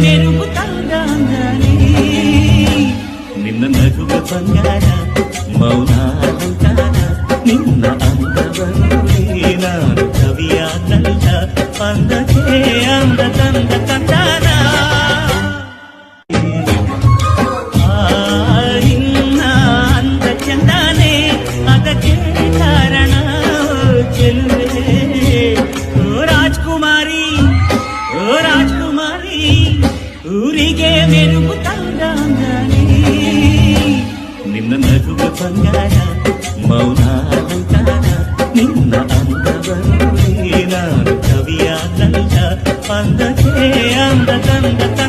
ಮೆರುಗು ತಂದಾನೆ ನಿನ್ನ ನಗುವ ಬಂಗಾರ ಮೌನ ಅಲಂಕಾರ ನಿನ್ನ ಅಂದವನ್ನೇ ನಾನು ಕವಿಯಾದಲ್ಲ ಅಂದಕ್ಕೆ ಅಂದ ತಂದ ತಂದಾನ ನಿನ್ನ ಅಂದ ಚಂದಾನೆ ಅದಕ್ಕೆ ಕಾರಣ ಚೆಲುವೆ ಓ ರಾಜ್ಕುಮಾರಿ ಊರಿಗೆ ಮೆರುಗು ತಂದಾನೆ ನಿನ್ನ ನಗುವ ಬಂಗಾರ ಮೌನ ಅಲಂಕಾರ ನಿನ್ನ ಅಂದವನ್ನೇ ನಾನು ಕವಿಯಾದಲ್ಲ ಅಂದಕ್ಕೆ ಅಂದ ತಂದ